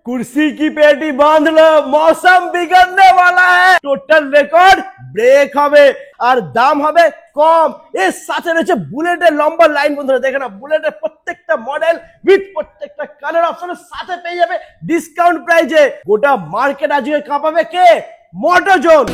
कुर्सी की पेटी बांध लो, मौसम बिगड़ने वाला है। টোটাল রেকর্ড ব্রেক হবে আর দাম হবে কম। এর সাথে রয়েছে বুলেটের লম্বা লাইন। বন্ধুরা দেখে না, বুলেটের প্রত্যেকটা মডেল উইথ প্রত্যেকটা কালার অপশনের সাথে পেয়ে যাবে ডিসকাউন্ট প্রাইজে। গোটা মার্কেট আজকে কাঁপাবে কে? মোটরজোন।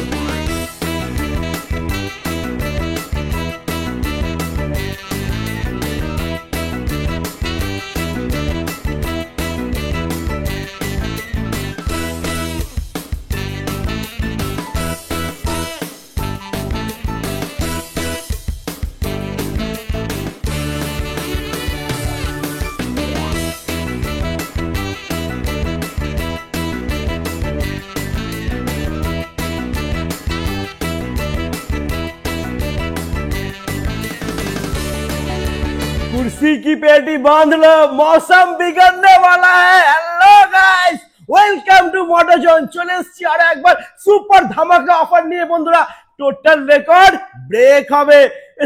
कुर्सी की पेटी बांध लो, मौसम बिगड़ने वाला है। Hello guys, welcome to Motorzone. চলে এসেছি আর একবার সুপার ধামাকা অফার নিয়ে। বন্ধুরা টোটাল রেকর্ড ব্রেক হবে।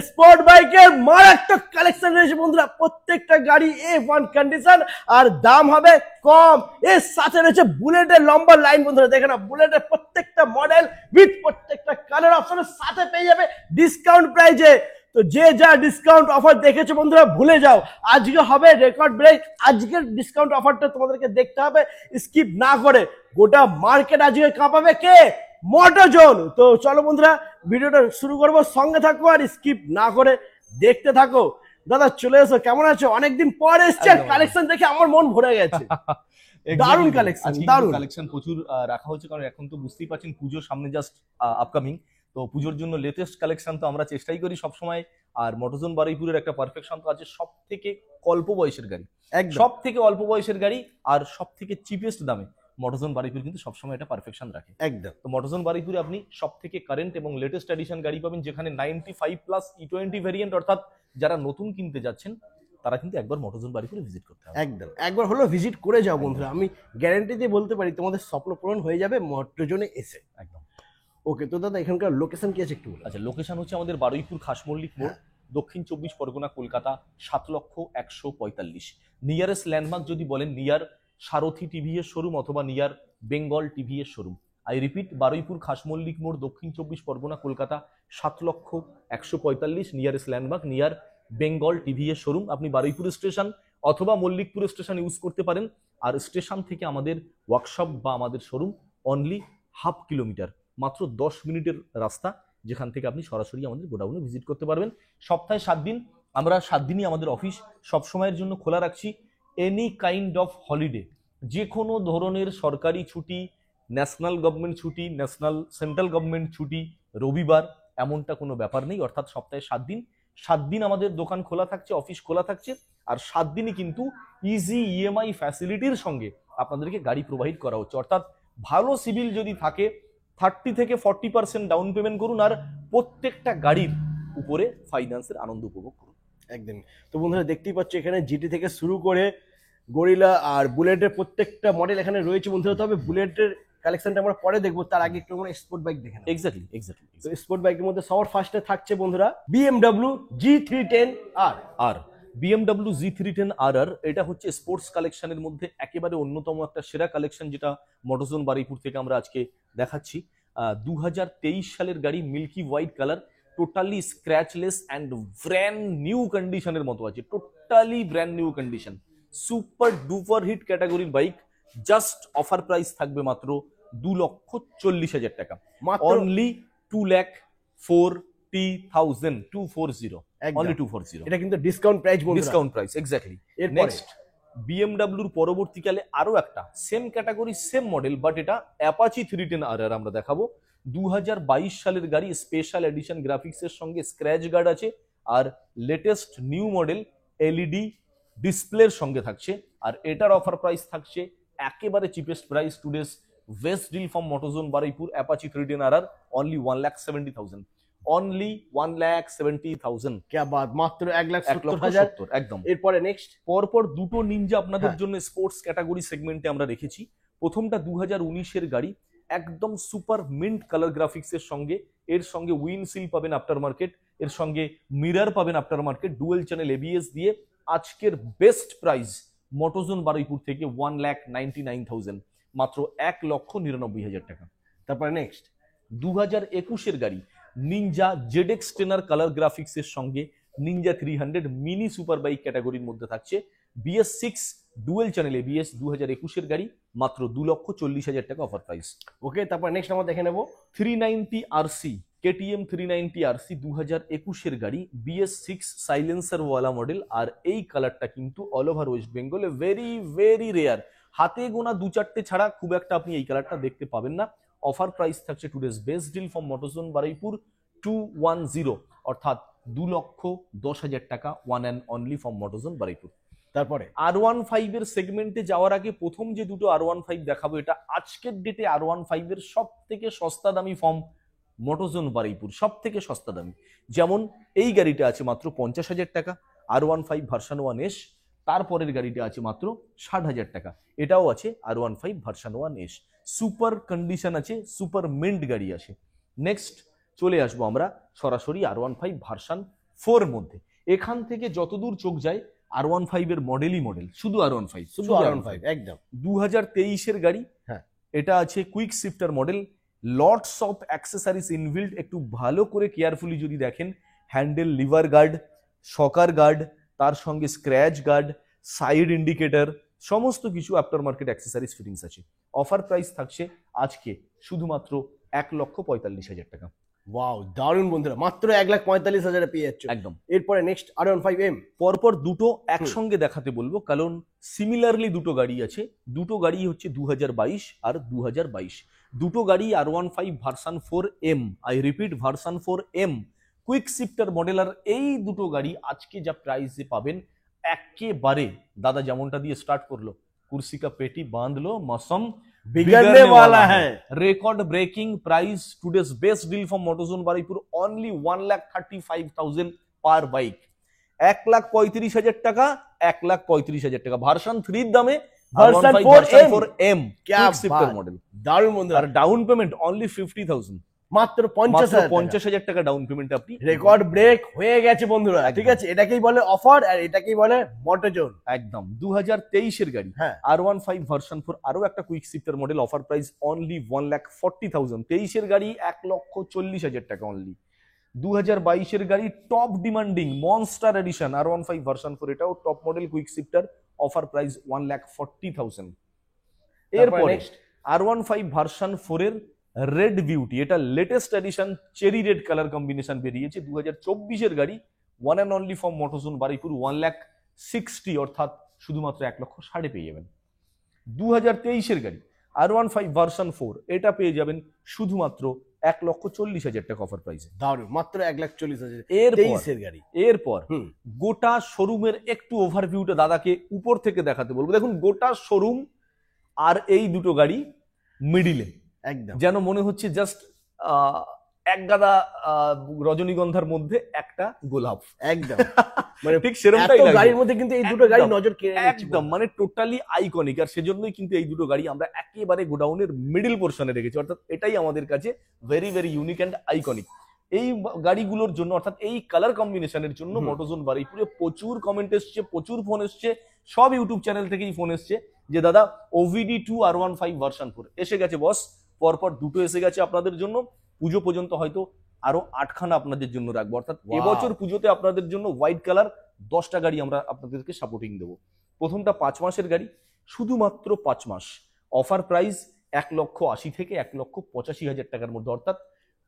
স্পোর্ট বাইকের মারাত্মক কালেকশন রয়েছে বন্ধুরা। প্রত্যেকটা গাড়ি A1 কন্ডিশন আর দাম হবে কম। এর সাথে রয়েছে বুলেটের লম্বা লাইন। বন্ধুরা দেখে না, বুলেটের প্রত্যেকটা মডেল উইথ প্রত্যেকটা কালার অপশনের সাথে পেয়ে যাবে ডিসকাউন্ট প্রাইজে। তো যে যা ডিসকাউন্ট অফার দেখেছো বন্ধুরা ভুলে যাও, আজকে হবে রেকর্ড ব্রেক। আজকের ডিসকাউন্ট অফারটা তোমাদেরকে দেখতে হবে স্কিপ না করে। গোটা মার্কেট আজকে কাঁপাবে কে? মোটরজোন। তো চলো বন্ধুরা ভিডিওটা শুরু করবো, সঙ্গে থাকো আর স্কিপ না করে দেখতে থাকো। দাদা চলে এসো, কেমন আছো? অনেকদিন পর এসছে, কালেকশন দেখে আমার মন ভরে গেছে। দারুণ কালেকশন, দারুণ কালেকশন প্রচুর রাখা হচ্ছে, কারণ এখন তো বুঝতেই পারছেন পুজো সামনে জাস্ট আপকামিং। তো পুজোর জন্য লেটেস্ট কালেকশন তো আমরা চেষ্টাই করি সবসময়। আর মোটরজোন বারুইপুরের একটা পারফেকশন তো আছে, সব থেকে অল্প বয়সের গাড়ি, সব থেকে অল্প বয়সের গাড়ি আর সব থেকে চিপেস্ট দামে মোটরজোন বারুইপুর কিন্তু সবসময় এটা পারফেকশন রাখে। একদম। তো মোটরজোন বারুইপুরে আপনি সব থেকে কারেন্ট এবং লেটেস্ট এডিশন গাড়ি পাবেন, যেখানে 95+ E20 ভেরিয়েন্ট, অর্থাৎ যারা নতুন কিনতে যাচ্ছেন তারা কিন্তু একবার মোটরজোন বারুইপুরে ভিজিট করতে হবে। একদম, একবার হলো ভিজিট করে যাও বন্ধুরা। আমি গ্যারান্টি দিয়ে বলতে পারি তোমাদের স্বপ্ন পূরণ হয়ে যাবে মোটরজোনে এসে। একদম। ওকে, তো দাদা এখানকার লোকেশন কি আছে একটু বলুন। আচ্ছা, লোকেশন হচ্ছে আমাদের বারুইপুর খাসমল্লিক মোড়, দক্ষিণ 24 পরগনা, কলকাতা 7,145,। নিয়ারেস্ট ল্যান্ডমার্ক যদি বলেন, নিয়ার সারথি টিভিএস শোরুম অথবা near Bengal TVS showroom. I repeat, Baruipur Khasmallik মোড়, দক্ষিণ 24 পরগনা, Kolkata 7,145,। Nearest landmark near Bengal TVS showroom. আপনি বারুইপুর স্টেশন অথবা মল্লিকপুর স্টেশন ইউজ করতে পারেন। আর স্টেশন থেকে আমাদের ওয়ার্কশপ বা আমাদের শোরুম অনলি 1/2 কিলোমিটার, মাত্র 10 মিনিটের রাস্তা, যেখান থেকে আপনি সরাসরি আমাদের গোডাউনে ভিজিট করতে পারবেন। সপ্তাহে 7 দিন, আমরা 7 দিনই আমাদের অফিস সবসময়ের জন্য খোলা রাখছি। এনি কাইন্ড অফ হলিডে, যে কোনো ধরনের সরকারি ছুটি, ন্যাশনাল গভর্নমেন্ট ছুটি, সেন্ট্রাল গভর্নমেন্ট ছুটি, রবিবার, এমনটা কোনো ব্যাপার নেই। অর্থাৎ সপ্তাহে 7 দিন আমাদের দোকান খোলা থাকছে, অফিস খোলা থাকছে। আর 7 দিনই কিন্তু ইজি ইএমআই ফ্যাসিলিটির সঙ্গে আপনাদেরকে গাড়ি প্রোভাইড করা হচ্ছে। অর্থাৎ ভালো সিভিল যদি থাকে 30 থেকে 40% ডাউন পেমেন্ট করুন আর প্রত্যেকটা গাড়ির উপরে ফাইন্যান্সের আনন্দ উপভোগ করুন। একদম। তো বন্ধুরা দেখতেই পাচ্ছ এখানে জিটি থেকে শুরু করে গরিলা আর বুলেটের প্রত্যেকটা মডেল এখানে রয়েছে বন্ধুরা। তবে বুলেটের কালেকশনটা আমরা পরে দেখবো, তার আগে একটু আমরা স্পোর্ট বাইক দেখে নেব। এক্স্যাক্টলি। তো স্পোর্ট বাইকের মধ্যে সবার ফার্স্টে থাকছে বন্ধুরা BMW G310R। BMW G310RR, এটা হচ্ছে স্পোর্টস কালেকশনের মধ্যে একেবারে অন্যতম একটা সেরা কালেকশন, যেটা মোটরজোন বারুইপুর থেকে আমরা আজকে দেখাচ্ছি। 2023 সালের গাড়ি, milky white colour, totally scratchless and brand new কন্ডিশনের মতো আছে। Totally brand new condition, super duper hit ক্যাটাগরির বাইক। জাস্ট অফার প্রাইস থাকবে মাত্র 2,40,000 টাকা, অনলি 2,40,000, 240, অনলি 240। এটা কিন্তু ডিসকাউন্ট প্রাইস বন্ধুরা, discount price. Exactly. Next BMW র পরবর্তীকালে আরো একটা same category same model, but এটা অ্যাপাচি 310RR আমরা দেখাবো। 2022 সালের গাড়ি, স্পেশাল এডিশন গ্রাফিক্স এর সঙ্গে স্ক্র্যাচ গার্ড আছে আর লেটেস্ট নিউ মডেল এলইডি ডিসপ্লের সঙ্গে থাকছে। আর এটার অফার প্রাইস থাকছে একেবারে cheapest price, today's best deal from Motorzone Baruipur, Apache 310RR, only 1,70,000, only 1,70,000। क्या बात, মাত্র 1,70,000। একদম। এরপরে নেক্সট পরপর দুটো নিনজা আপনাদের জন্য স্পোর্টস ক্যাটাগরি সেগমেন্টে আমরা রেখেছি। প্রথমটা 2019 এর গাড়ি, একদম সুপার মিন্ট কালার গ্রাফিক্স এর সঙ্গে, এর সঙ্গে উইন্ডশিল পাবেন আফটার মার্কেট, এর সঙ্গে মিরর পাবেন after market, dual channel ABS দিয়ে। আজকের বেস্ট প্রাইস মটোজোন বারুইপুর থেকে 1,99,000, মাত্র 1,99,000 টাকা। তারপরে নেক্সট 2021-এর গাড়ি নিনজা জেডএক্স টেনার কালার গ্রাফিক্সের সঙ্গে নিনজা 300 মিনি সুপার বাইক ক্যাটাগরির মধ্যে থাকছে BS6 ডুয়েল চ্যানেল ABS 2021-এর গাড়ি, মাত্র 2,40,000 টাকা অফার প্রাইস। ওকে, তারপর নেক্সট আমরা দেখে নেব 390 RC KTM 390 RC 2021-এর গাড়ি, BS6 সাইলেন্সার ওয়ালা মডেল, আর এই কালারটা কিন্তু অল ওভার ওয়েস্ট বেঙ্গলে ভেরি ভেরি রেয়ার, হাতে গোনা 2-4টে ছাড়া খুব একটা আপনি এই কালারটা দেখতে পাবেন না। অফার প্রাইস থাকছে today's best deal from মটোজোন Baruipur 210, অর্থাৎ 2,10,000 টাকা, one and only from মটোজোন Baruipur. তারপরে R15 এর সেগমেন্টে যাওয়ার আগে প্রথম যে দুটো R15 দেখাবো, এটা আজকের ডেটে R15 এর সব থেকে সস্তা দামি ফর্ম মটোজোন বারুইপুর, সব থেকে সস্তা দামি। যেমন এই গাড়িটা আছে মাত্র 50,000 টাকা, R15 ভার্সন 1S। তারপরের গাড়িটা আছে মাত্র 60,000 টাকা, এটাও আছে R15 version 1S। Super condition আছে, সুপার মিন্ট গাড়ি আছে। নেক্সট চলে আসবো আমরা সরাসরি R15 ভার্সন 4 এর মধ্যে। এখান থেকে যতদূর চোখ যায় R15 এর মডেলই মডেল, শুধু R15, শুধু R15 একদম 2023-এর গাড়ি। হ্যাঁ, এটা আছে quick shifter model, lots of accessories inbuilt. একটু ভালো করে কেয়ারফুলি যদি দেখেন, handle lever guard, shocker guard, তার সঙ্গে স্ক্র্যাচ গার্ড, সাইড ইন্ডিকেটর, সমস্ত কিছু আফটার মার্কেট অ্যাক্সেসরিজ ফিটিংস আছে। অফার প্রাইস থাকছে আজকে শুধুমাত্র 1,45,000 টাকা। ওয়াও, দারুণ বন্ধুরা, মাত্র 1,45,000 পেয়ে যাচ্ছ একদম। এরপরে নেক্সট R15M। পরপর দুটো একসঙ্গে দেখাতে বলবো, কারণ সিমিলারলি দুটো গাড়ি আছে। দুটো গাড়ি হচ্ছে 2022 আর 2022, দুটো গাড়ি R15 version 4M, I repeat version 4M quick shifter model. আর এই দুটো গাড়ি আজকে যা প্রাইসে পাবেন, একেবারে দাদা যেমনটা দিয়ে স্টার্ট করলো, কুর্সি কা পেটি বাঁধলো মৌসম बिगड़ने वाला है। Record breaking price, today's best deal from মটোজোন Baruipur, only 1,35,000 per bike. 1,35,000 টাকা, 1,35,000 টাকা ভার্সন 3 এর দামে ভার্সন 4M क्या শিফটার बात। মডেল। দারুণ বন্ধুরা, আর ডাউন পেমেন্ট অনলি 50,000, মাত্র মাত্র 50,000 50,000 টাকা ডাউন পেমেন্ট আপনি। রেকর্ড ব্রেক হয়ে গেছে বন্ধুরা, ঠিক আছে, এটাকেই বলে অফার আর এটাকেই বলে মটোজোন। একদম 2023-এর গাড়ি হ্যাঁ, R15 ভার্সন 4, আরো একটা quick shifter model, offer price only 1,40,000। 23-এর গাড়ি 1,40,000 টাকা অনলি। 2022-এর গাড়ি top demanding monster edition R15 version 4, এটাও top model quick shifter, offer price 1,40,000। এরপরে R15 ভার্সন 4 এর রেড বিউটি, এটা latest edition, cherry red colour combination বেরিয়েছে। 2024-এর গাড়ি, one and only from মটোজোন Baruipur, 1,60,000, অর্থাৎ শুধুমাত্র 1,60,000 পেয়ে যাবেন। 2023-এর গাড়ি R15 ভার্সন 4, এটা পেয়ে যাবেন শুধুমাত্র 1,40,000 টাকা অফার প্রাইসে। দারুণ, মাত্র 1,40,000 এরপর 23-এর গাড়ি। এরপর গোটা শোরুমের একটু ওভারভিউটা দাদাকে উপর থেকে দেখাতে বলবো। দেখুন গোটা শোরুম আর এই দুটো গাড়ি মিডিলে, একদম যেন মনে হচ্ছে জাস্ট এক গাদা রজনীগন্ধার মধ্যে একটা গোলাপ, একদম মানে ঠিক সেরকমটাই এত লাগবে। গাড়ির মধ্যে কিন্তু এই দুটো গাড়ি একদম, নজর কেড়ে নিচ্ছে একদম মানে টোটালি আইকনিক। আর সেজন্যই কিন্তু এই দুটো গাড়ি আমরা একেবারে গোডাউনের মিডল পোর্শনে রেখেছি, অর্থাৎ এটাই আমাদের কাছে very very unique and iconic. এই গাড়িগুলোর জন্য, অর্থাৎ এই কালার কম্বিনেশনের জন্য মটোজোন বারুইপুরে প্রচুর কমেন্ট এসছে, প্রচুর ফোন এসছে, সব ইউটিউব চ্যানেল থেকেই ফোন এসছে যে দাদা OVD2 R15 ভার্সন 4 এসে গেছে বস, পরপর দুটো এসে গেছে আপনাদের জন্য, পুজো পর্যন্ত হয়তো আরো 8খানা আপনাদের জন্য রাখবো, অর্থাৎ এবছর পুজোতে আপনাদের জন্য হোয়াইট কালার 10টা গাড়ি আমরা আপনাদেরকে সাপোর্টিং দেবো। প্রথমটা 5 মাসের গাড়ি, শুধুমাত্র 5 মাস, অফার প্রাইস 1,80,000 থেকে 1,85,000 টাকার মধ্যে, অর্থাৎ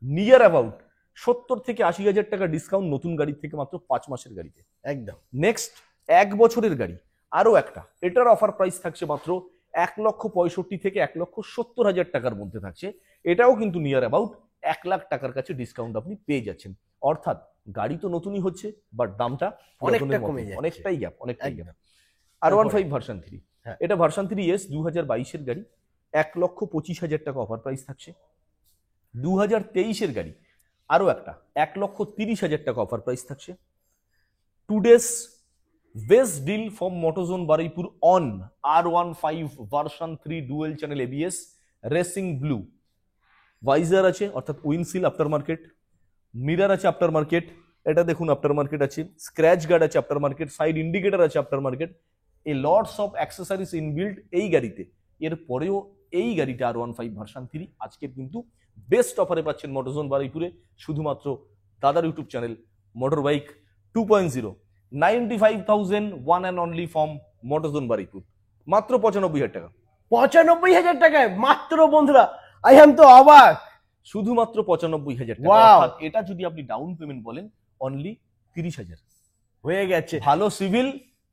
নিয়ার অ্যাবাউট 70 থেকে 80,000 টাকা ডিসকাউন্ট নতুন গাড়ির থেকে মাত্র 5 মাসের গাড়িতে। একদম। নেক্সট 1 বছরের গাড়ি আরো একটা, এটার অফার প্রাইস থাকছে মাত্র 1,65,000 থেকে 1,70,000 টাকার মধ্যে থাকছে। এটাও কিন্তু নিয়ার অ্যাবাউট 1 লাখ টাকার কাছে ডিসকাউন্ট আপনি পেয়ে যাচ্ছেন। অর্থাৎ গাড়ি তো নতুনই হচ্ছে, বাট দামটা অনেকটা কমে যাচ্ছে, অনেকটাই গ্যাপ, অনেকটাই গ্যাপ। আর R15 ভার্সন 3, হ্যাঁ, এটা ভার্সন 3S 2022-এর গাড়ি, 1,25,000 টাকা অফার প্রাইস থাকছে। 2023-এর গাড়ি আরো একটা, 1,30,000 টাকা অফার প্রাইস থাকছে। Today's best deal from মটোজোন Baruipur on R15 version 3 dual channel ABS racing blue, visor আছে অর্থাৎ উইন্ডশিল্ড আফটার মার্কেট, মিরর আছে আফটার মার্কেট, এটা দেখুন আফটার মার্কেট আছে, স্ক্র্যাচ গার্ড আছে আফটার মার্কেট, সাইড ইন্ডিকেটর আছে after market, a lots of accessories inbuilt এই গাড়িতে। এরপরেও এই গাড়িটা R15 ভার্সন 3 আজকের কিন্তু বেস্ট অফারে পাচ্ছেন মোটরজোন বারুইপুরে, শুধুমাত্র দাদার YouTube channel motor bike 2.0, 95,000 one and only from Motorzone Baruipur, মাত্র 95,000 টাকা। 95,000 টাকায় মাত্র বন্ধুরা, আই এম তো অবাক। শুধুমাত্র 95,000 টাকা। Wow! অর্থাৎ এটা যদি আপনি ডাউন পেমেন্ট বলেন অনলি 30,000 হয়ে গেছে। ভালো সিভিল,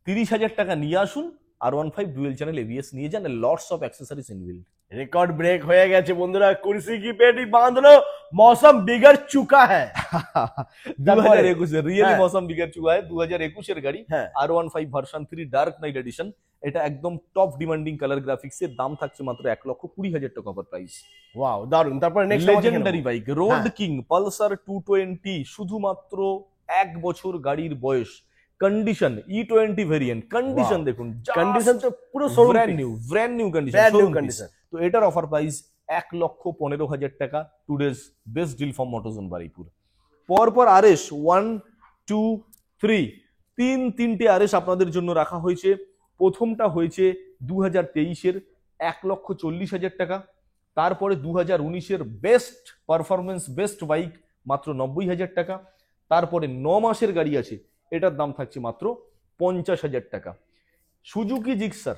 30,000 টাকা নিয়ে আসুন, R15 ডুয়েল চ্যানেল ABS নিয়ে যান, lots of accessories inbuilt. Record break হয়ে গেছে বন্ধুরা, কুর্সি কি পেটি বাঁধ লো, মৌসম बिगड़ चुका है। 2021 রিয়েলি হ্যাঁ। মৌসম বিগড় চুকা है। 2021 এর গাড়ি হ্যাঁ। R15 version 3 dark night addition. এটা একদম টপ ডিমান্ডিং কালার গ্রাফিক্স এর দাম থাকছে মাত্র 1,20,000 টাকা অফার প্রাইস। ওয়াও দারুন। তারপর নেক্সট লেজেন্ডারি বাইক রোড হ্যাঁ। কিং পালসার 220, শুধুমাত্র 1 বছর গাড়ির বয়স, condition E20 variant, condition Wow! দেখুন, কন্ডিশন তো পুরো showroom brand new condition, brand new condition. তো এটার অফার প্রাইস 1,15,000 টাকা। Today's best deal from Motorzone Baruipur. পরপর আরএস 1, 2, 3, তিনটে আরএস আপনাদের জন্য রাখা হয়েছে। প্রথমটা হয়েছে 2023-এর 1,40,000 টাকা। তারপরে 2019-এর বেস্ট পারফরমেন্স বেস্ট বাইক মাত্র 90,000 টাকা। তারপরে 9 মাসের গাড়ি আছে, এটার দাম থাকছে মাত্র 50,000 টাকা। সুজুকি জিক্সার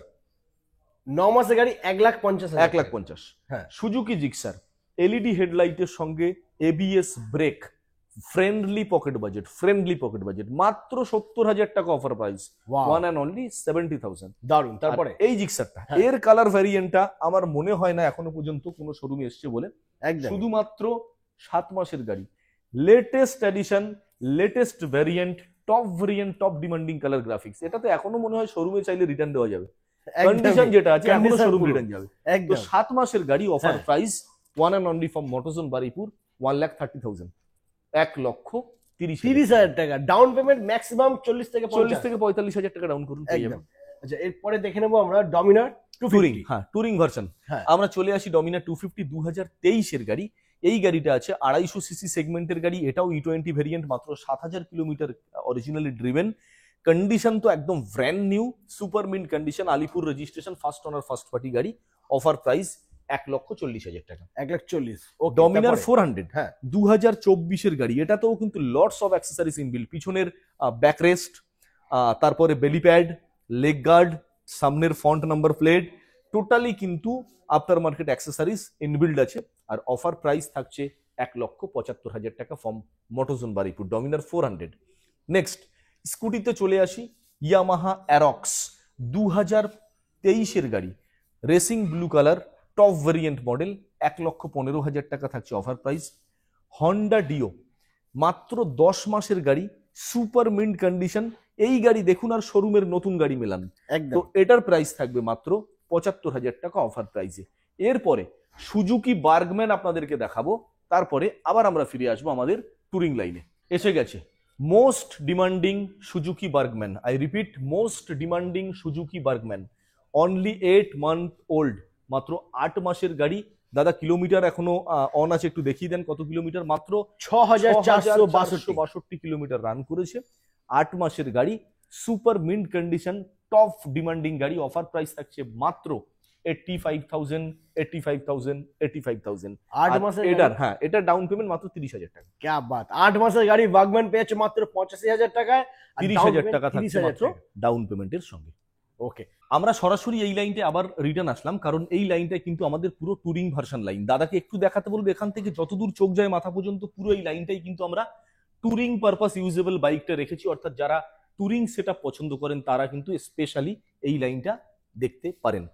9 মাসের গাড়ি 1,50,000। 1,50,000। হ্যাঁ। সুজুকি জিক্সার এলইডি হেডলাইটের সঙ্গে ABS brake, friendly pocket budget, মাত্র 70,000 টাকা offer price, Wow! One and only 70,000। দারুন। তারপরে এই জিক্সারটা, হ্যাঁ। এর কালার ভ্যারিয়েন্টটা আমার মনে হয় না এখনো পর্যন্ত কোনো শোরুমে এসছে বলে। একদম শুধুমাত্র 7 মাসের গাড়ি, latest addition, latest variant, top demanding colour graphics. এটাতে এখনো মনে হয় শোরুমে চাইলে রিটার্ন দেওয়া যাবে, কন্ডিশন যেটা আছে এখনো Condition শোরুম পুরো। রিটার্ন যাবে। তো একদম 7 মাসের গাড়ি অফার হ্যাঁ। Price one and only from Motorzone Baruipur 1,30,000, 1,30,000। 30,000 টাকা ডাউন পেমেন্ট, ম্যাক্সিমাম 40 থেকে 40 50। থেকে 45,000 টাকা ডাউন করুন, পেয়ে একদম। যাবেন। আচ্ছা এরপরে দেখে নেবো আমরা ডমিনার টুরিং, 250। হ্যাঁ টুরিং ভার্সন। হ্যাঁ। আমরা চলে আসি ডমিনার 250, 2023-এর গাড়ি। এই গাড়িটা আছে 250 সিসি সেগমেন্টের গাড়ি, এটাও E20 ভেরিয়েন্ট, মাত্র 7,000 কিলোমিটার অরিজিনালি ড্রিভেন। কন্ডিশন তো একদম brand new, super mint condition, Alipore registration, first owner first party গাড়ি। অফার প্রাইস 1,40,000 টাকা। 1,40,000। ডমিনার 400 হ্যাঁ। 2024-এর গাড়ি, এটাতেও কিন্তু লটস অফ অ্যাক্সেসরিজ ইনবিল্ড। পিছনের ব্যাকরেস্ট, তারপরে বেলি প্যাড, লেগ গার্ড, সামনের ফন্ট নাম্বার প্লেট, টোটালি কিন্তু আফটার মার্কেট অ্যাক্সেসরিজ ইনবিল্ড আছে। আর অফার প্রাইস থাকছে 1,75,000 টাকা from Motorzone Baruipur, Dominar 400। Next স্কুটিতে চলে আসি, ইয়ামাহা অ্যারক্স 2023-এর গাড়ি, racing blue colour, top variant model, 1,15,000 টাকা থাকছে অফার প্রাইস। হন্ডা ডিও মাত্র 10 মাসের গাড়ি, সুপার মিন্ট কন্ডিশন। এই গাড়ি দেখুন আর শোরুমের নতুন গাড়ি মেলান, তো একদম এটার প্রাইস থাকবে মাত্র 75,000 টাকা অফার প্রাইসে। এরপরে সুজুকি বার্গম্যান আপনাদেরকে দেখাবো, তারপরে আবার আমরা ফিরে আসবো আমাদের টুরিং লাইনে। এসে গেছে most demanding Suzuki Bergman, I repeat most demanding Suzuki Bergman, only 8 month old, মাত্র 8 মাসের গাড়ি। দাদা কিলোমিটার এখনো অন আছে, একটু দেখিয়ে দেন কত কিলোমিটার, মাত্র 6,462 কিলোমিটার রান করেছে। 8 মাসের গাড়ি, super mint condition, top demanding গাড়ি। অফার প্রাইস থাকছে মাত্র 85,000, 85,000। 8 মাসের এটার হ্যাঁ এটার ডাউন পেমেন্ট মাত্র 30,000 টাকা। क्या बात। 8 মাসের গাড়ি বাগম্যান পেয়েছে মাত্র 85,000 টাকায়, 30,000 টাকা থাকছে মাত্র ডাউন পেমেন্টের সঙ্গে। ওকে। আমরা সরাসরি এই লাইনটা আবার রিটার্ন আসলাম, কারণ এই লাইনটা কিন্তু আমাদের পুরো টুরিং ভার্সন লাইন। দাদাকে একটু দেখাতে বলবো, এখান থেকে যতদূর চোখ যায় মাথা পর্যন্ত পুরো এই লাইনটাই কিন্তু আমরা টুরিং পারপাস ইউজেবল বাইকটা রেখেছি। অর্থাৎ যারা টুরিং সেটআপ পছন্দ করেন তারা কিন্তু স্পেশালি এই লাইনটা দেখতে পারেন।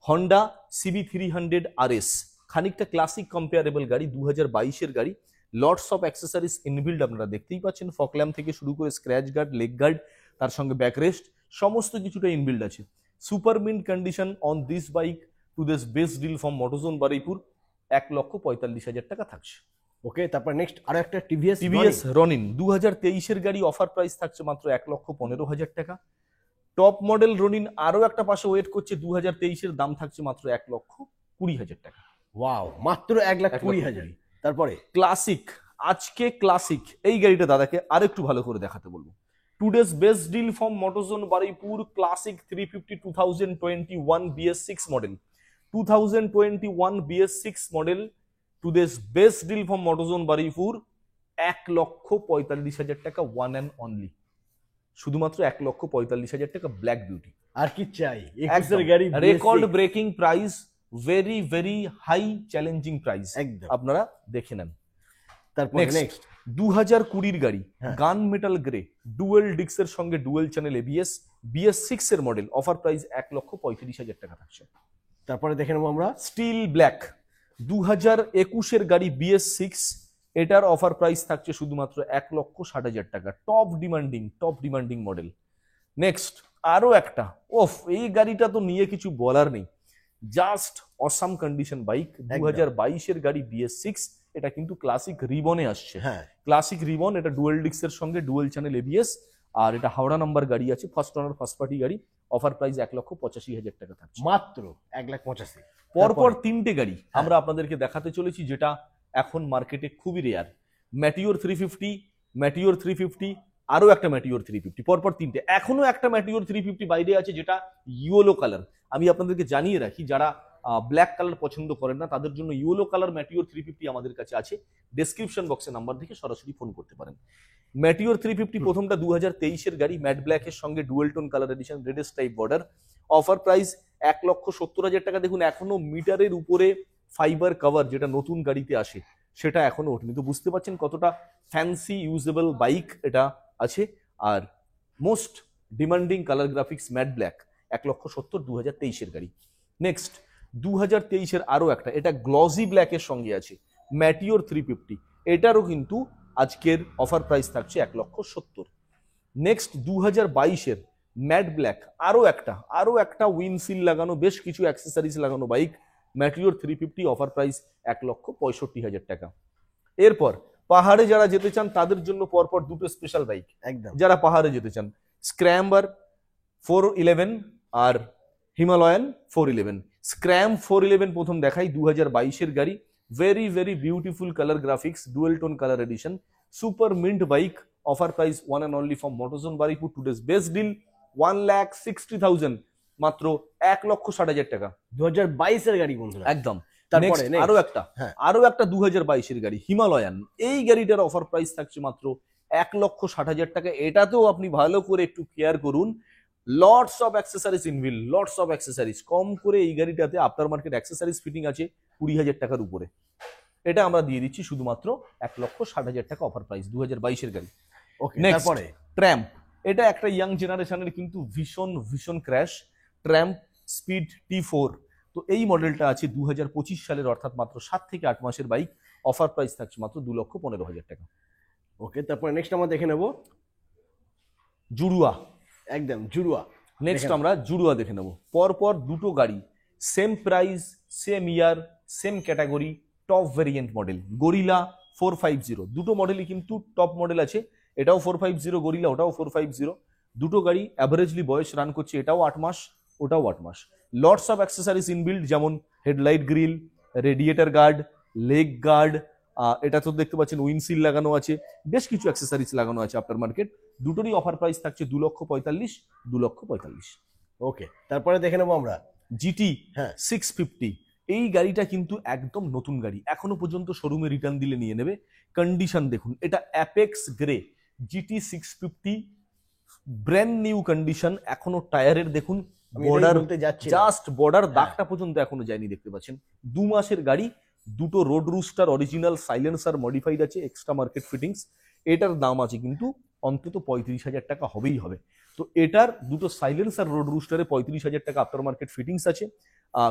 হন্ডা CB300 RS, খানিকটা ক্লাসিক কম্পেয়ারেবল গাড়ি, 2022-এর গাড়ি, লটস অফ অ্যাক্সেসরিজ ইনবিল্ড আপনারা দেখতেই পাচ্ছেন। ফকল্যাম্প থেকে শুরু করে স্ক্র্যাচ গার্ড, লেগ গার্ড, তার সঙ্গে ব্যাকরেস্ট, সমস্ত কিছুটা ইনবিল্ড আছে। Super mint condition on this bike, to this best deal from Motorzone Baruipur, 1,45,000 টাকা থাকছে। ওকে। তারপর নেক্সট আরো একটা টিভিএস রনিন 2023-এর গাড়ি, অফার প্রাইস থাকছে মাত্র 1,15,000 টাকা। টপ মডেল রনিন আরো একটা পাশে ওয়েট করছে, 2023-এর দাম থাকছে মাত্র 1,20,000 টাকা। ওয়াও, মাত্র 1,20,000। তারপরে ক্লাসিক, আজকে ক্লাসিক এই গাড়িটা দাদাকে আরেকটু ভালো করে দেখাতে বলবো। Today's best deal from Motozone Baripur Classic 350 2021 BS6 model. 2021 BS6 model. Today's best deal from Motozone Baripur 1,45,000 টাকা ওয়ান অ্যান্ড অনলি, শুধুমাত্র 1,45,000 টাকা ব্ল্যাক বিউটি। আর কি চাই? 21 এর গাড়ি, record breaking price, very very high challenging price, একদম আপনারা দেখে নেন। তারপরে নেক্সট 2020 গাড়ি, গান মেটাল গ্রে, ডুয়েল ডিক্সের সঙ্গে ডুয়েল চ্যানেল এবিএস, BS6 এর মডেল, অফার প্রাইস 1,35,000 টাকা থাকছে। তারপরে দেখে নেবো আমরা স্টিল ব্ল্যাক 2021 এর গাড়ি BS6, এটার অফার প্রাইস থাকছে শুধুমাত্র 1,60,000 টাকা। Top demanding model. নেক্সট আরো একটা, ওফ এই গাড়িটা তো নিয়ে কিছু বলার নেই, জাস্ট অসাম কন্ডিশন বাইক। 2022 এর গাড়ি BS6, এটা কিন্তু ক্লাসিক রিবনে আসছে। হ্যাঁ, ক্লাসিক রিবন, এটা ডুয়েল ডিক্সের সঙ্গে ডুয়েল চ্যানেল এবিএস, আর এটা হাওড়া নাম্বার গাড়ি আছে, ফার্স্ট ওনার ফার্স্ট পার্টি গাড়ি। অফার প্রাইস 1,85,000 টাকা থাকছে। মাত্র 1,85,000। পরপর তিনটে গাড়ি আমরা আপনাদেরকে দেখাতে চলেছি, যেটা এখন মার্কেটে খুবই রেয়ার। ম্যাটিওর 350, আরো একটা ম্যাটিওর 350, পরপর তিনটে। এখনো একটা ম্যাটিওর 350 বাইরে আছে, যেটা ইয়েলো কালার। আমি আপনাদেরকে জানিয়ে রাখি, যারা ব্ল্যাক কালার পছন্দ করেন না, তাদের জন্য ইয়েলো কালার ম্যাটিওর 350 আমাদের কাছে আছে। ডেসক্রিপশন বক্সে নাম্বার দেখে সরাসরি ফোন করতে পারেন। ম্যাটিওর 350 প্রথমটা 2023 এর গাড়ি, ম্যাট ব্ল্যাকের সঙ্গে ডুয়েল টোন কালার এডিশন, রেডেস টাইপ বর্ডার। অফার প্রাইস 1,70,000 টাকা। দেখুন এখনো মিটারের উপরে ফাইবার কভার, যেটা নতুন গাড়িতে আসে, সেটা এখনো ওঠেনি। তো বুঝতে পারছেন কতটা ফ্যান্সি ইউজেবল বাইক এটা আছে। আর most demanding colour graphics matte black, 1,70,000 2023 এর গাড়ি। নেক্সট 2023 এর আরো একটা, এটা গ্লসি ব্ল্যাকের সঙ্গে আছে, ম্যাটিওর 350, এটারও কিন্তু আজকের অফার প্রাইস থাকছে 1,70,000। নেক্সট 2022 এর ম্যাট ব্ল্যাক, আরো একটা উইন্ডশিল্ড লাগানো, বেশ কিছু অ্যাক্সেসরিজ লাগানো বাইক, ম্যাটিওর 350, অফার প্রাইস 1,65,000 টাকা। এরপর পাহাড়ে যারা যেতে চান, তাদের জন্য পরপর দুটো স্পেশাল বাইক। একদম যারা পাহাড়ে যেতে চান, স্ক্র্যাম্বার 411 আর হিমালয়ান 411। স্ক্র্যাম 411 প্রথম দেখাই, 2022 এর গাড়ি, very very beautiful colour graphics, dual tone colour edition, super mint bike. Offer price one and only from Motorzone Baruipur. Today's best deal 1,60,000, মাত্র 1,60,000 টাকা। 2022 এর গাড়ি বন্ধুরা, একদম। তারপরে Next, আরো একটা 2022 এর গাড়ি, হিমালয়ান। এই গাড়িটার অফার প্রাইস থাকছে মাত্র 1,60,000 টাকা। এটাতেও আপনি ভালো করে একটু কেয়ার করুন, lots of accessories inbuilt, lots of accessories. কম করে এই গাড়িটাতে আফটার মার্কেট অ্যাক্সেসরিজ ফিটিং আছে 20,000 টাকার উপরে। এটা আমরা দিয়ে দিচ্ছি শুধুমাত্র 1,60,000 টাকা অফার প্রাইস, 2022 এর গাড়ি। ওকে, নেক্সট তারপরে ট্র্যাম্প, এটা একটা ইয়াং জেনারেশনের কিন্তু ভীষণ ক্র্যাশ, ট্র্যাম্প স্পিড T4। তো এই মডেলটা আছে 2025 সালের, অর্থাৎ মাত্র 7 থেকে 8 মাসের বাইক। অফার প্রাইস থাকছে মাত্র 2,15,000 টাকা। ওকে, তারপরে নেক্সট আমরা দেখে নেব জুড়ুয়া। একদম জুড়ুয়া। নেক্সট আমরা জুড়ুয়া দেখে নেব। পরপর দুটো গাড়ি, সেম প্রাইস, সেম ইয়ার, same category, top variant model, gorilla 450। দুটো মডেলই কিন্তু টপ মডেল আছে, এটাও 450 গরিলা, ওটাও 450। দুটো গাড়ি অ্যাভারেজলি বয়স রান করছে, এটাও 8 মাস, ওটাও 8 মাস। লটস অফ অ্যাক্সেসরিজ ইনবিল্ড, যেমন headlight grill, radiator guard, leg guard, এটা তো দেখতে পাচ্ছেন উইন্ডশিল্ড লাগানো আছে, বেশ কিছু অ্যাক্সেসরিজ লাগানো আছে আফটার মার্কেট। দুটোরই অফার প্রাইস থাকছে 2,45,000, 2,45,000। ওকে, তারপরে দেখে নেবো আমরা জিটি হ্যাঁ 650। এই গাড়িটা কিন্তু একদম নতুন গাড়ি, এখনো পর্যন্ত শোরুমে রিটার্ন দিলে নিয়ে নেবে। কন্ডিশন দেখুন, এটা apex grey GT 650, brand new condition. এখনো টায়ারের দেখুন বর্ডার, জাস্ট বর্ডার দাগটা পর্যন্ত এখনো যায়নি, দেখতে পাচ্ছেন। 2 মাসের গাড়ি, দুটো road rooster original, silencer modified আছে, এক্সট্রা মার্কেট ফিটিংস। এটার দাম আছে কিন্তু অন্তত 35,000 টাকা হবেই হবে। তো এটার দুটো সাইলেন্সার রোড রুস্টারে 35,000 টাকা আফটার মার্কেট ফিটিংস আছে,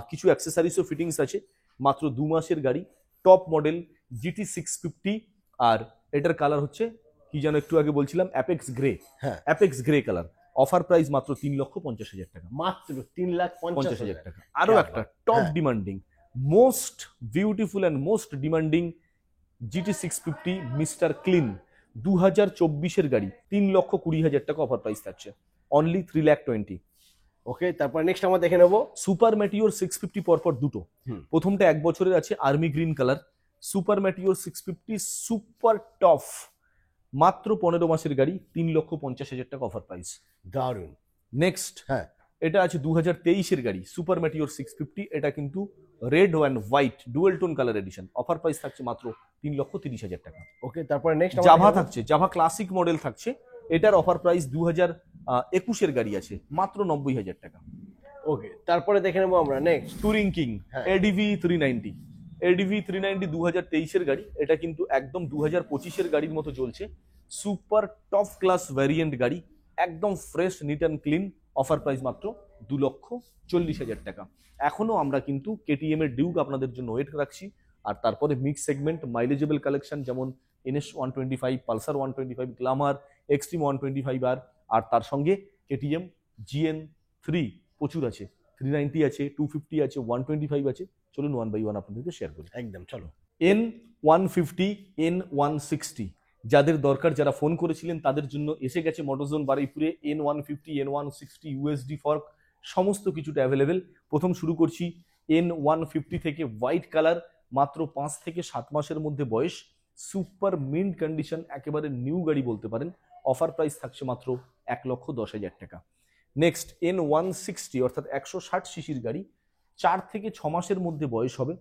কিছু অ্যাক্সেসরিজও ফিটিংস আছে। মাত্র 2 মাসের গাড়ি, টপ মডেল GT 650। আর এটার কালার হচ্ছে কি যেন একটু আগে বলছিলাম, অ্যাপেক্স গ্রে। হ্যাঁ, apex grey colour. Offer price মাত্র 3,50,000 টাকা, মাত্র 3,50,000 টাকা। আরো একটা top demanding, most beautiful and most demanding GT 650 mister clean, 2024 এর গাড়ি, 3,20,000 টাকা অফার প্রাইস থাকছে, অনলি 3,20,000। ওকে, তারপর নেক্সট আমরা দেখে নেবো সুপার ম্যাটিওর 650, পরপর দুটো। প্রথমটা 1 বছরের আছে, army green colour, super Meteor 650, super ToF মাত্র 15 মাসের গাড়ি, 3,50,000 টাকা অফার প্রাইস। দারুন। নেক্সট, হ্যাঁ, এটা আছে 2023-এর গাড়ি, সুপার ম্যাটিওর 650। এটা কিন্তু red and white dual tone colour addition. Offer price থাকছে মাত্র 3,30,000 টাকা। ওকে, তারপরে নেক্সট জাভা থাকছে, জাভা ক্লাসিক মডেল থাকছে। এটার অফার প্রাইস 2021-এর গাড়ি আছে মাত্র 90,000 টাকা। ওকে, তারপরে দেখে নেবো আমরা নেক্সট। টুরিং কিং হ্যাঁ। এডিভি 390। এডিভি 390 2023-এর গাড়ি। এটা কিন্তু একদম 2025-এর গাড়ির মতো চলছে। সুপার টপ ক্লাস ভ্যারিয়েন্ট গাড়ি, একদম fresh, neat and clean. Offer price মাত্র 2,40,000 টাকা। এখনো আমরা কিন্তু কেটিএম এর ডিউক আপনাদের জন্য ওয়েট রাখছি। আর তারপরে মিক্স সেগমেন্ট মাইলেজেবল কালেকশন যেমন NS 125, পালসার 125, গ্ল্যামার, এক্সট্রিম 125 আর তার সঙ্গে কেটিএম GN3 প্রচুর আছে, 390 আছে, 250 আছে, 125 আছে। চলুন ওয়ান বাই ওয়ান আপনাদেরকে শেয়ার করি। একদম, চলো। N150, N160 যাদের দরকার, যারা ফোন করেছিলেন তাদের জন্য এসে গেছে মোটরজোন বারুইপুরে। N150, N160 USD ফর্ক সমস্ত কিছুটা অ্যাভেলেবেল। প্রথম শুরু করছি N150 থেকে, হোয়াইট কালার, মাত্র 5 থেকে 7 মাসের মধ্যে বয়স, সুপার মিন্ট কন্ডিশন, একেবারে নিউ গাড়ি বলতে পারেন। অফার প্রাইস থাকছে মাত্র 1,10,000 টাকা। নেক্সট N160 অর্থাৎ 160 সিসির গাড়ি, 4 থেকে 6 মাসের মধ্যে বয়স হবে,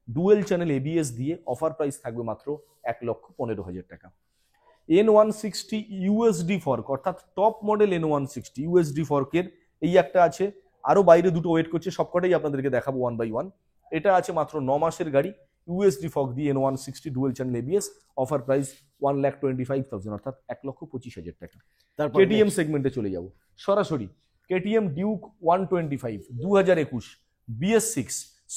ডুয়েল চ্যানেল ABS দিয়ে। অফার প্রাইস থাকবে মাত্র 1,15,000 টাকা। N160 USD ফর্ক অর্থাৎ টপ মডেল N160 USD ফর্কের এই একটা আছে, আরো বাইরে দুটো ওয়েট করছে, সবকটাই আপনাদেরকে দেখাবো ওয়ান বাই ওয়ান। এটা আছে মাত্র 9 মাসের গাড়ি, USD ফর্ক দিয়ে N160 dual channel ABS। Offer price 1,25,000 অর্থাৎ 1,25,000 টাকা। তারপর কেটিএম সেগমেন্টে চলে যাব সরাসরি। KTM Duke 125 2021 BS6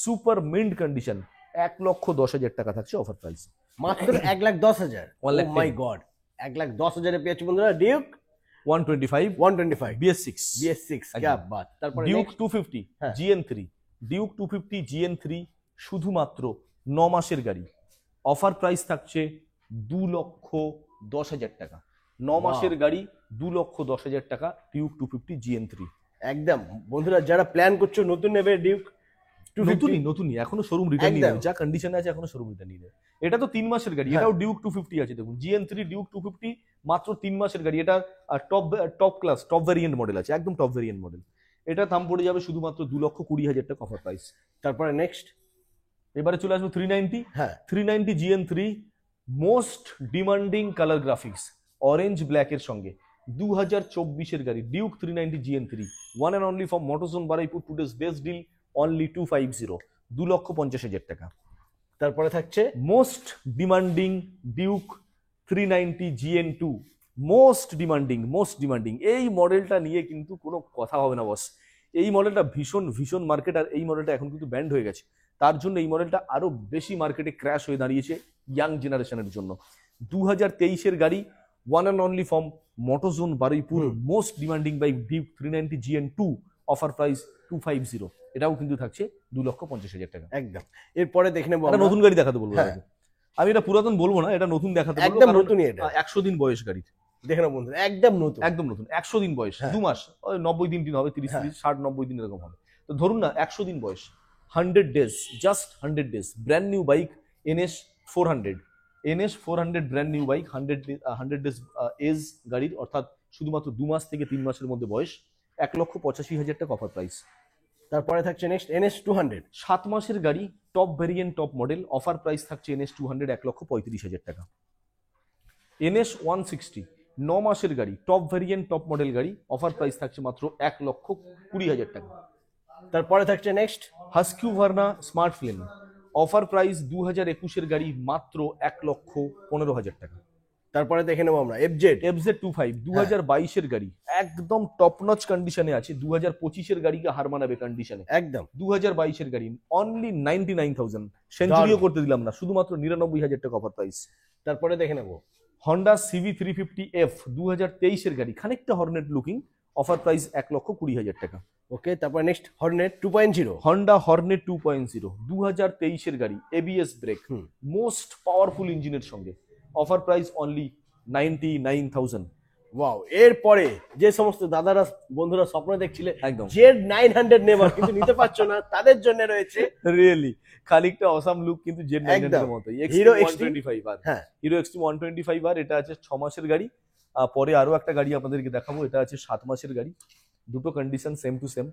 super mint condition, 1,10,000 টাকা থাকছে অফার প্রাইস। মাত্র 1,10,000। ও মাই গড, 1,10,000 পেয়েছে বন্ধুরা ডিউক 125 125 BS6 BS6। क्या बात। তারপরে ডিউক next? 250 হ্যাঁ। GN3, ডিউক 250 GN3 শুধুমাত্র 9 মাসের গাড়ি। অফার প্রাইস থাকছে 2,10,000 টাকা। 9 মাসের গাড়ি, 2,10,000 টাকা, ডিউক 250 GN3। একদম বন্ধুরা, যারা প্ল্যান করছো নতুন নেবে ডিউক 250, নতুনই এখনো শোরুম রিটার্ন নিয়ে একদম। নেবে, যা কন্ডিশনে আছে এখনো শোরুম রিটার্ন নিয়ে নেবে। এটা তো 3 মাসের গাড়ি, হ্যাঁ। এটাও ডিউক 250 আছে দেখুন। GN3 ডিউক 250 মাত্র 3 মাসের গাড়ি। এটা top class, top variant model আছে, একদম টপ ভ্যারিয়েন্ট মডেল। এটা দাম পড়ে যাবে শুধুমাত্র 2,20,000 টাকা অফার প্রাইস। তারপরে নেক্সট। এবারে চলে আসবো 390। হ্যাঁ, 390 GN3 most demanding colour graphics orange black এর সঙ্গে, 2024-এর গাড়ি Duke 390 GN3, one and only for Motorzone Baruipur. Today's best deal only 250, 2,50,000 টাকা। তারপরে থাকছে most demanding Duke 390 GN2, most demanding. এই মডেলটা নিয়ে কিন্তু কোনো কথা হবে না বস। এই মডেলটা ভীষণ মার্কেট, আর এই মডেলটা এখন কিন্তু ব্যান্ড হয়ে গেছে। তার জন্য এই মডেলটা আরো বেশি মার্কেটে ক্র্যাশ হয়ে দাঁড়িয়েছে ইয়াং জেনারেশনের জন্য। 2023-এর গাড়ি, one and only from Motorzone Baruipur, most demanding bike Duke 390 GN2। Offer price 250, এটাও কিন্তু থাকছে 2,50,000 টাকা। একদম। এরপরে দেখে নেবো একটা আমরা। নতুন গাড়ি দেখাতে বলবো হ্যাঁ। আপনাকে। আমি এটা পুরাতন বলবো না, এটা নতুন দেখাতে বলবো, একদম কারণ নতুনই এটা। 100 দিন বয়স গাড়ির। দেখে নাও বন্ধুরা, একদম নতুন। 100 দিন বয়স, হ্যাঁ। 2 মাস, ওই 90 দিন হবে, 30 হ্যাঁ। 60 90 দিন এরকম হবে। তো ধরুন না 100 দিন বয়স, 100 days, just 100 days. Brand new bike NS 400 brand new bike, 100 days age গাড়ির, অর্থাৎ শুধুমাত্র 2 মাস থেকে 3 মাসের মধ্যে বয়স, 1,85,000 টাকা অফার প্রাইস। তারপরে থাকছে নেক্সট NS 200। 7 মাসের গাড়ি, top variant, top model. Offer price থাকছে NS 200 1,35,000 টাকা। NS 160 9 মাসের গাড়ি, টপ ভ্যারিয়েন্ট, টপ মডেল গাড়ি। অফার প্রাইস থাকছে মাত্র 1,20,000 টাকা। তারপরে থাকছে next Husqvarna smart flame. Offer price 2021-এর গাড়ি, মাত্র 1,15,000 টাকা। তারপরে দেখে নেবো আমরা FZ25 2022-এর গাড়ি, একদম টপ নচ কন্ডিশনে আছে। 2025-এর গাড়িকে হার মানাবে কন্ডিশনে। একদম। 2022-এর গাড়ি অনলি 99,000, সেঞ্চুরিও করতে দিলাম না, শুধুমাত্র 99,000 টাকা অফার প্রাইস। তারপরে দেখে নেবো হন্ডা CV350F 2023-এর গাড়ি, খানিকটা হর্নেট লুকিং। অফার প্রাইস 1,20,000 টাকা। ওকে, তারপর নেক্সট হর্নেট 2.0। হন্ডা হর্নেট 2.0 2023-এর গাড়ি, ABS ব্রেক, মোস্ট পাওয়ারফুল ইঞ্জিনের সঙ্গে। Offer price only 99,000। ওয়াও, এরপরে যে সমস্ত দাদারা বন্ধুরা স্বপ্ন দেখছিলে একদম জেড 900 নেবার কিন্তু নিতে পারছো না, তাদের জন্য রয়েছে রিয়েলি খানিকটা অসাম লুক, কিন্তু জেড 900 একদম। এর মতোই। Hero Extreme Extreme 125 আর হ্যাঁ হিরো এক্সট্রিম 125 আর এটা আছে 6 মাসের গাড়ি। পরে আরো একটা গাড়ি আপনাদেরকে দেখাবো, এটা আছে 7 মাসের গাড়ি। দুটো condition same to same.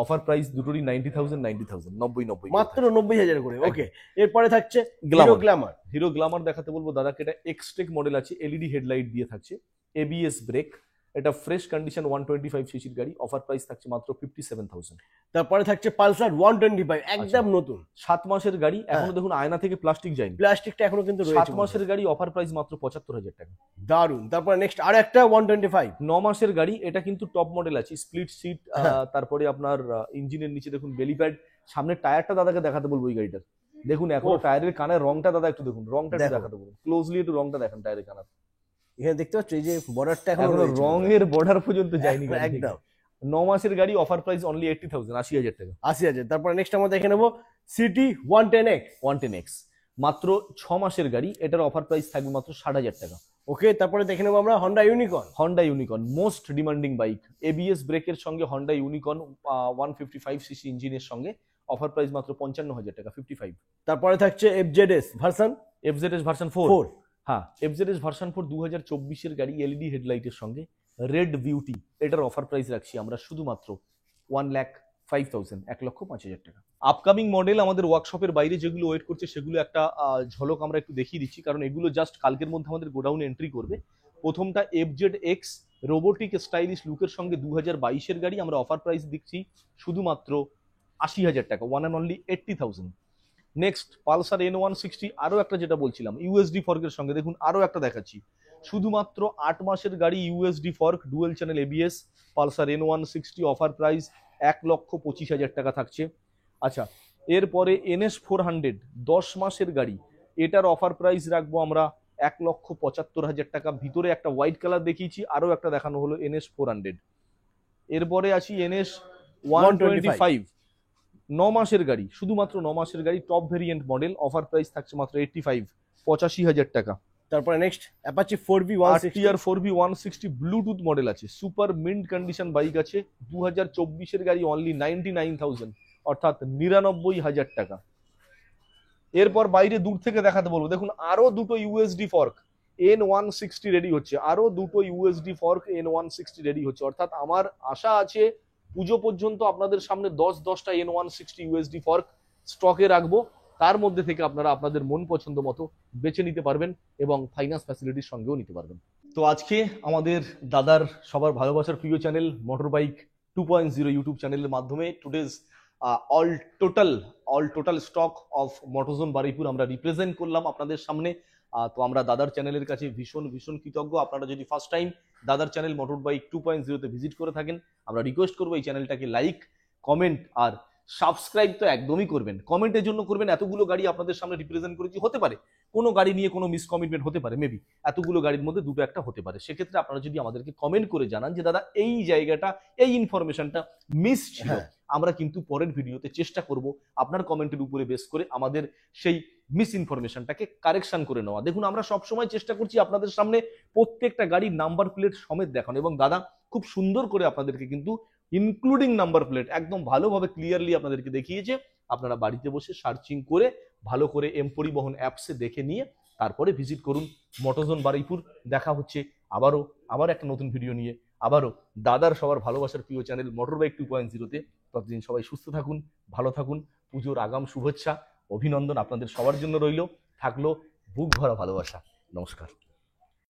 Offer price দুটোরই 90,000 90,000 90 মাত্র 90,000 করে। ওকে, এরপরে থাকছে Glamour। Hero Glamour. Hero Glamour দেখাতে বলবো দাদাকে, এটা এক্সটেক মডেল আছে, এলইডি হেডলাইট দিয়ে থাকছে, এবিএস ব্রেক, এটা ফ্রেশ কন্ডিশন 125 সিসির গাড়ি। অফার প্রাইস থাকছে মাত্র 57,000। তারপরে থাকছে পালসার 125 একদম নতুন 7 মাসের গাড়ি, এখনো দেখুন আয়না থেকে প্লাস্টিক যায়নি। প্লাস্টিকটা এখনো কিন্তু 7 রয়েছে মাসের গাড়ি, অফার প্রাইস মাত্র 75,000 টাকা। দারুন। তারপরে নেক্সট আর একটা 125 9 মাসের গাড়ি, এটা কিন্তু টপ মডেল আছে, স্প্লিট সিট, হ্যাঁ। তারপরে আপনার ইঞ্জিনের নিচে দেখুন বেলি প্যাড। সামনের টায়ারটা দাদাকে দেখাতে বলবো এই গাড়িটার, দেখুন এখনো ওহ। টায়ারের কানের রংটা দাদা একটু দেখুন, রংটা একটু দেখো। দেখাতে বলুন ক্লোজলি, একটু রংটা দেখেন টায়ারের কানার। এখানে দেখতে পাচ্ছ এই যে বর্ডারটা এখনো এখনো রয়েছে। রঙের বর্ডার পর্যন্ত যায়নি গাড়ি থেকে। একদম 9 মাসের গাড়ি, অফার প্রাইস অনলি 80,000 80,000 টাকা। 80,000। তারপরে নেক্সট আমরা দেখে নেবো সিটি 110X। 110X মাত্র 6 মাসের গাড়ি, এটার অফার প্রাইস থাকবে মাত্র 60,000 টাকা। ওকে, তারপরে দেখে নেবো আমরা Honda unicorn. Honda unicorn most demanding bike, ABS ব্রেকের সঙ্গে হন্ডা ইউনিকর্ন 155 সিসি ইঞ্জিনের সঙ্গে। অফার প্রাইস মাত্র 55,000 টাকা 55। তারপরে থাকছে FZS ভার্সন এফজেডএস ভার্সন 4। 4। হ্যাঁ, এফজেডএস ভার্সন 4 2024 এর গাড়ি, এলইডি হেডলাইটের সঙ্গে, রেড বিউটি। এটার অফার প্রাইস রাখছি আমরা শুধুমাত্র 1,05,000 1,05,000 টাকা। আপকামিং মডেল আমাদের ওয়ার্কশপের বাইরে যেগুলো ওয়েট করছে সেগুলো একটা ঝলক আমরা একটু দেখিয়ে দিচ্ছি, কারণ এগুলো জাস্ট কালকের মধ্যে আমাদের গোডাউনে এন্ট্রি করবে। প্রথমটা FZX রোবোটিক স্টাইলিশ লুকের সঙ্গে 2022 এর গাড়ি, আমরা অফার প্রাইস দিচ্ছি শুধুমাত্র 80,000 টাকা, 1 and only 80,000। Next Pulsar N160, আরো একটা যেটা বলছিলাম ইউএসডি ফর্কের সঙ্গে, দেখুন আরো একটা দেখাচ্ছি, শুধুমাত্র 8 মাসের গাড়ি, USD fork, dual channel ABS, Pulsar N160। Offer price 1,25,000 টাকা থাকছে। আচ্ছা, এরপরে NS 400 10 মাসের গাড়ি, এটার অফার প্রাইস রাখবো আমরা 1,75,000 টাকা। ভিতরে একটা হোয়াইট কালার দেখিয়েছি, আরো একটা দেখানো হলো NS 400। এরপরে আছি NS 125 9 মাসের গাড়ি, শুধুমাত্র 9 মাসের গাড়ি, top variant model. Offer price থাকছে মাত্র 85,000 টাকা। তারপরে next Apache 4V RTR 4V 160 Bluetooth model আছে, সুপার মিন্ট কন্ডিশন বাইক আছে, 2024 এর গাড়ি, অনলি 99,000 অর্থাৎ 99,000 টাকা। এরপর বাইরে দূর থেকে দেখাতে বলবো, দেখুন আরো দুটো ইউএসডি ফর্ক N160 রেডি হচ্ছে, আরো দুটো ইউএসডি ফর্ক N160 রেডি হচ্ছে। অর্থাৎ আমার আশা আছে পুজো পর্যন্ত আপনাদের সামনে 10টা N160 ইউএসডি ফর্ক স্টকে রাখবো, তার মধ্যে থেকে আপনারা আপনাদের মন পছন্দ মতো বেছে নিতে পারবেন এবং ফাইন্যান্স ফ্যাসিলিটির সঙ্গেও নিতে পারবেন। তো আজকে আমাদের দাদার সবার ভালোবাসার প্রিয় চ্যানেল মোটর বাইক 2.0 ইউটিউব চ্যানেলের মাধ্যমে today's all total stock of Motorzone Baruipur আমরা রিপ্রেজেন্ট করলাম আপনাদের সামনে। তো আমরা দাদার চ্যানেলের কাছে ভীষণ কৃতজ্ঞ। আপনারা যদি ফার্স্ট টাইম দাদার চ্যানেল মোটর বাইক 2.0 তে ভিজিট করে থাকেন, আমরা রিকোয়েস্ট করবো এই চ্যানেলটাকে লাইক, কমেন্ট আর সাবস্ক্রাইব তো একদমই করবেন। কমেন্টের জন্য করবেন, এতগুলো গাড়ি আপনাদের সামনে রিপ্রেজেন্ট করেছি, হতে পারে কোনো গাড়ি নিয়ে কোনো মিসকমিটমেন্ট হতে পারে, মেবি এতগুলো গাড়ির মধ্যে দুটো একটা হতে পারে। সেক্ষেত্রে আপনারা যদি আমাদেরকে কমেন্ট করে জানান যে দাদা এই জায়গাটা, এই ইনফরমেশনটা মিস ছিল, আমরা কিন্তু পরের ভিডিওতে চেষ্টা করব আপনার কমেন্টের উপরে বেস করে আমাদের সেই মিস ইনফরমেশনটাকে কারেকশন করে নেওয়া। দেখুন আমরা সবসময় চেষ্টা করছি আপনাদের সামনে প্রত্যেকটা গাড়ির নাম্বার প্লেট সমেত দেখানো, এবং দাদা খুব সুন্দর করে আপনাদেরকে কিন্তু ইনক্লুডিং নাম্বার প্লেট একদম ভালোভাবে ক্লিয়ারলি আপনাদেরকে দেখিয়েছে। আপনারা বাড়িতে বসে সার্চিং করে ভালো করে এম পরিবহন অ্যাপসে দেখে নিয়ে তারপরে ভিজিট করুন মোটরজোন বারুইপুর। দেখা হচ্ছে আবার একটা নতুন ভিডিও নিয়ে, আবারও দাদার সবার ভালোবাসার প্রিয় চ্যানেল মোটর বাইক 2.0 তে। ততদিন সবাই সুস্থ থাকুন, ভালো থাকুন। পুজোর আগাম শুভেচ্ছা, অভিনন্দন আপনাদের সবার জন্য রইল। থাকলো বুক ভরা ভালোবাসা। নমস্কার।